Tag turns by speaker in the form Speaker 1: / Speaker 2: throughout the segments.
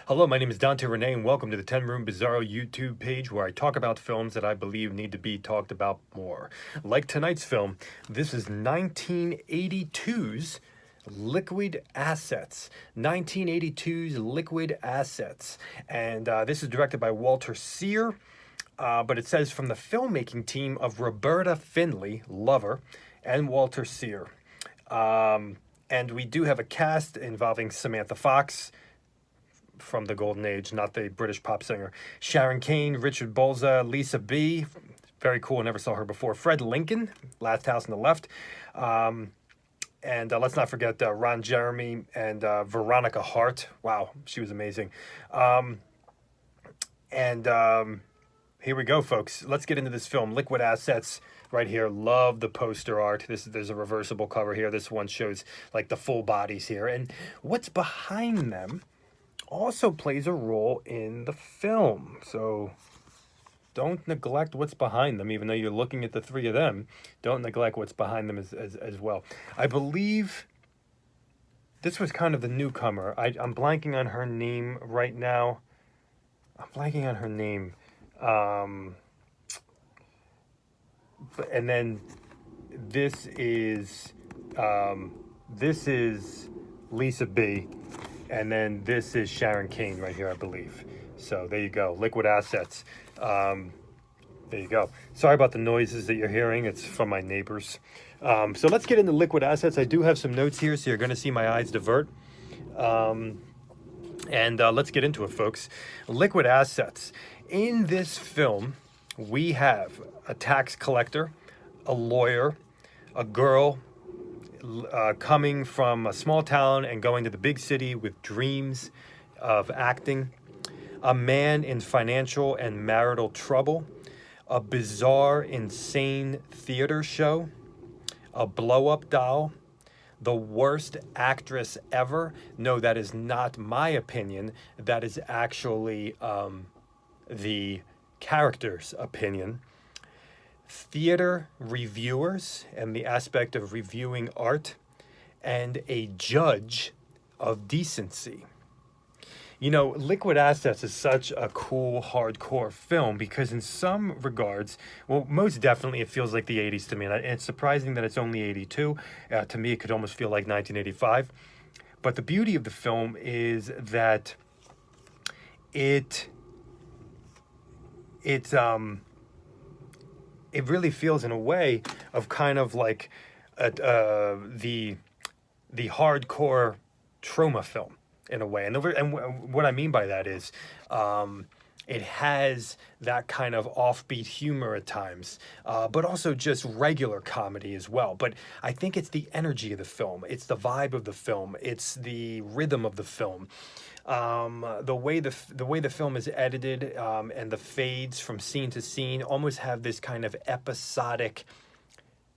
Speaker 1: Hello, my name is Dante Renee, and welcome to the 10 Room Bizarro YouTube page where I talk about films that I believe need to be talked about more. Like tonight's film, this is 1982's Liquid Assets. 1982's Liquid Assets. And this is directed by Walter Sear, but it says from the filmmaking team of Roberta Findlay, Lover, and Walter Sear. And we do have a cast involving Samantha Fox, from the golden age, not the British pop singer, Sharon Kane, Richard Bolza, Lisa B, very cool, never saw her before, Fred Lincoln, Last House on the Left, and let's not forget Ron Jeremy and Veronica Hart. Wow, she was amazing. Here we go, folks. Let's get into this film, Liquid Assets. Right here, love the poster art. There's a reversible cover here. This one shows like the full bodies here, and what's behind them also plays a role in the film. So don't neglect what's behind them, even though you're looking at the three of them. Don't neglect what's behind them as well. I believe this was kind of the newcomer. I'm blanking on her name right now. I'm blanking on her name. And then this is Lisa B. And then this is Sharon Kane right here, I believe. So there you go, Liquid Assets. There you go. Sorry about the noises that you're hearing. It's from my neighbors. So let's get into Liquid Assets. I do have some notes here, so you're going to see my eyes divert. Let's get into it, folks. Liquid Assets. In this film, we have a tax collector, a lawyer, a girl, coming from a small town and going to the big city with dreams of acting, a man in financial and marital trouble, a bizarre, insane theater show, a blow-up doll, the worst actress ever. No, that is not my opinion. That is actually the character's opinion. Theater reviewers and the aspect of reviewing art, and a judge of decency. You know, Liquid Assets is such a cool, hardcore film because in some regards, well, most definitely it feels like the 80s to me. And it's surprising that it's only 82. To me, it could almost feel like 1985. But the beauty of the film is that it really feels in a way of kind of like the hardcore trauma film in a way. And what I mean by that is it has that kind of offbeat humor at times, but also just regular comedy as well. But I think it's the energy of the film. It's the vibe of the film. It's the rhythm of the film. The way the film is edited, and the fades from scene to scene almost have this kind of episodic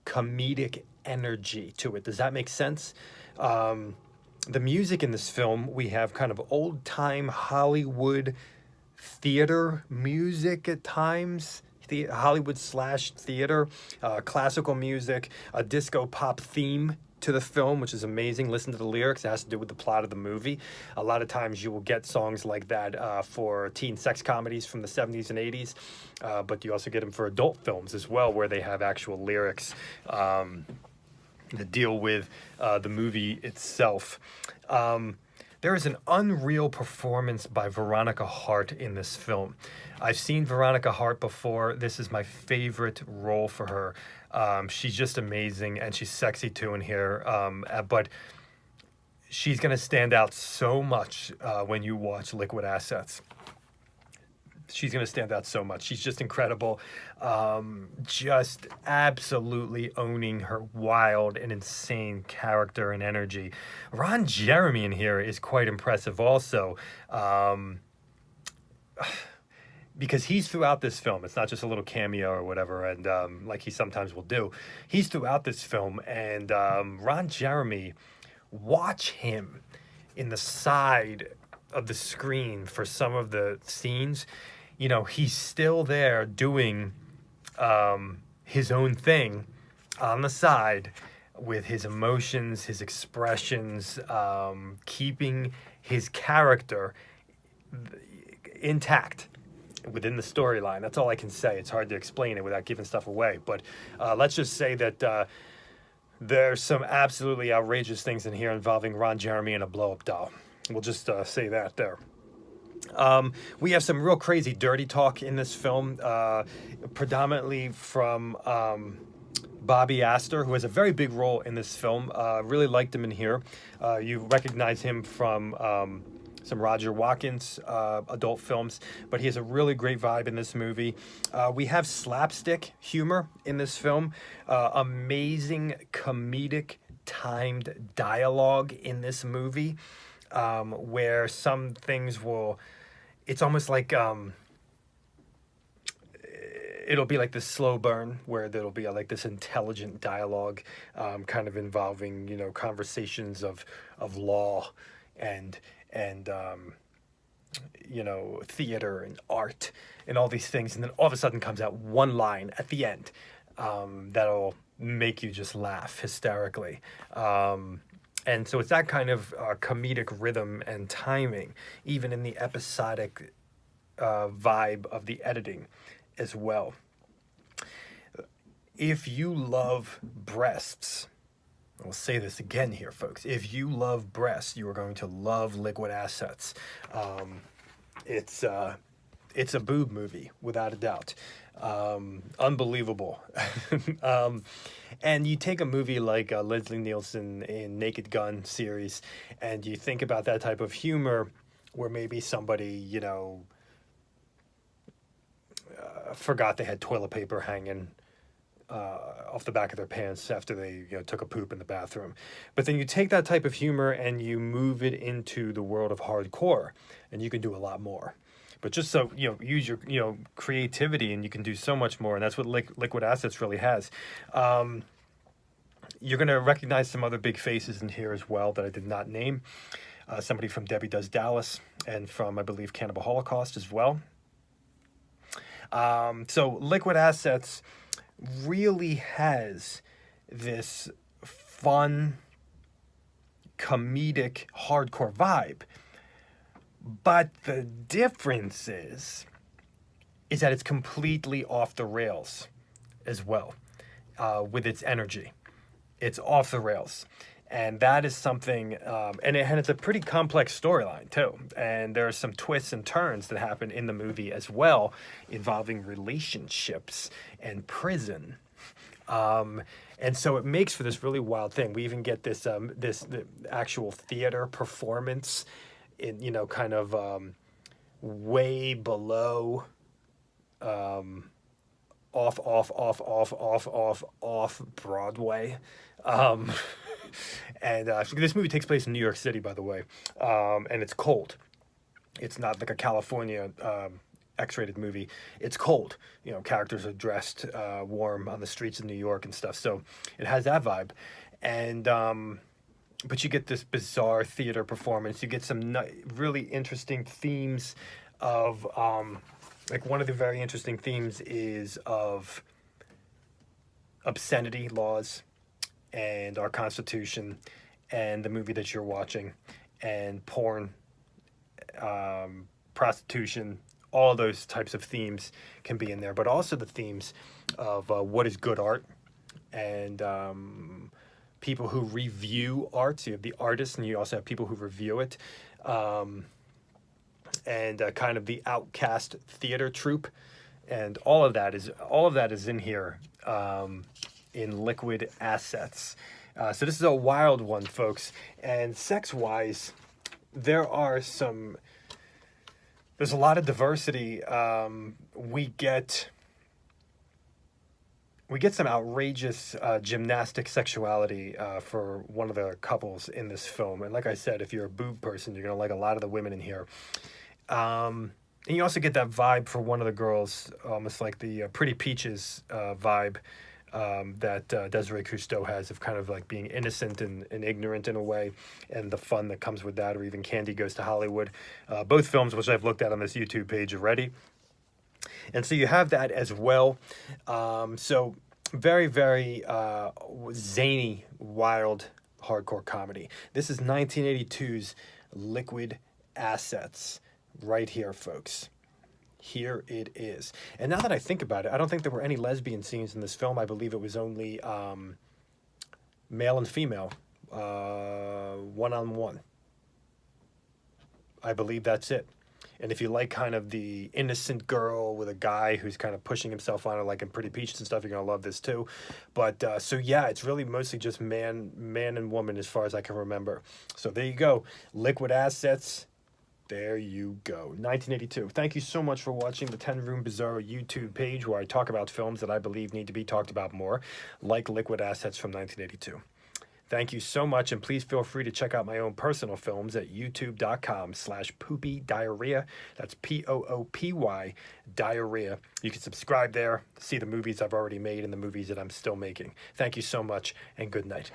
Speaker 1: comedic energy to it. Does that make sense? The music in this film, we have kind of old-time Hollywood theater music at times, Hollywood/theater, classical music, a disco pop theme to the film, which is amazing. Listen to the lyrics. It has to do with the plot of the movie. A lot of times you will get songs like that for teen sex comedies from the 70s and 80s, but you also get them for adult films as well, where they have actual lyrics that deal with the movie itself. There is an unreal performance by Veronica Hart in this film. I've seen Veronica Hart before. This is my favorite role for her. She's just amazing, and she's sexy too in here. But she's going to stand out so much when you watch Liquid Assets. She's going to stand out so much. She's just incredible. Just absolutely owning her wild and insane character and energy. Ron Jeremy in here is quite impressive also. Because he's throughout this film. It's not just a little cameo or whatever, and like he sometimes will do. He's throughout this film, and Ron Jeremy, watch him in the side of the screen for some of the scenes. You know, he's still there doing his own thing on the side with his emotions, his expressions, keeping his character intact within the storyline. That's all I can say. It's hard to explain it without giving stuff away. But let's just say that there's some absolutely outrageous things in here involving Ron Jeremy and a blow-up doll. We'll just say that there. We have some real crazy dirty talk in this film, predominantly from Bobby Astor, who has a very big role in this film. Really liked him in here. You recognize him from some Roger Watkins adult films, but he has a really great vibe in this movie. We have slapstick humor in this film, amazing comedic timed dialogue in this movie, where some things will, it's almost like it'll be like this slow burn where there'll be like this intelligent dialogue, kind of involving, you know, conversations of law and you know, theater and art and all these things, and then all of a sudden comes out one line at the end that'll make you just laugh hysterically. And so it's that kind of comedic rhythm and timing, even in the episodic vibe of the editing as well. If you love breasts, I'll say this again here, folks. If you love breasts, you are going to love Liquid Assets. It's a boob movie, without a doubt. Unbelievable. And you take a movie like Leslie Nielsen in Naked Gun series, and you think about that type of humor where maybe somebody, you know, forgot they had toilet paper hanging off the back of their pants after they, you know, took a poop in the bathroom. But then you take that type of humor and you move it into the world of hardcore, and you can do a lot more. But just so, you know, use your, you know, creativity, and you can do so much more, and that's what Liquid Assets really has. You're going to recognize some other big faces in here as well that I did not name. Somebody from Debbie Does Dallas, and from, I believe, Cannibal Holocaust as well. So Liquid Assets really has this fun, comedic, hardcore vibe. But the difference is that it's completely off the rails as well, with its energy. It's off the rails. And that is something, and it's a pretty complex storyline too. And there are some twists and turns that happen in the movie as well, involving relationships and prison. And so it makes for this really wild thing. We even get this the actual theater performance in, you know, kind of way below, off Broadway. And this movie takes place in New York City, by the way, and it's cold. It's not like a California X-rated movie. It's cold. You know, characters are dressed warm on the streets of New York and stuff. So it has that vibe, and but you get this bizarre theater performance. You get some really interesting themes of like, one of the very interesting themes is of obscenity laws and our Constitution and the movie that you're watching, and porn, prostitution, all those types of themes can be in there, but also the themes of what is good art, and people who review art. So you have the artists, and you also have people who review it, and kind of the outcast theater troupe, and all of that is in here, in Liquid Assets. So this is a wild one, folks. And sex-wise, there's a lot of diversity. We get some outrageous gymnastic sexuality for one of the couples in this film. And like I said, if you're a boob person, you're going to like a lot of the women in here. And you also get that vibe for one of the girls, almost like the Pretty Peaches vibe that Desiree Cousteau has, of kind of like being innocent and ignorant in a way, and the fun that comes with that, or even Candy Goes to Hollywood. Both films which I've looked at on this YouTube page already. And so you have that as well. So very, very zany, wild, hardcore comedy. This is 1982's Liquid Assets. right here, folks. Here it is. And now that I think about it, I don't think there were any lesbian scenes in this film. I believe it was only male and female, one-on-one. I believe that's it. And if you like kind of the innocent girl with a guy who's kind of pushing himself on her, like in Pretty Peaches and stuff, you're gonna love this too. But so yeah, it's really mostly just man and woman as far as I can remember. So there you go, Liquid Assets. There you go, 1982. Thank you so much for watching the 10 Room Bizarro YouTube page, where I talk about films that I believe need to be talked about more, like Liquid Assets from 1982. Thank you so much, and please feel free to check out my own personal films at youtube.com/poopy diarrhea. That's POOPY diarrhea. You can subscribe there, see the movies I've already made and the movies that I'm still making. Thank you so much, and good night.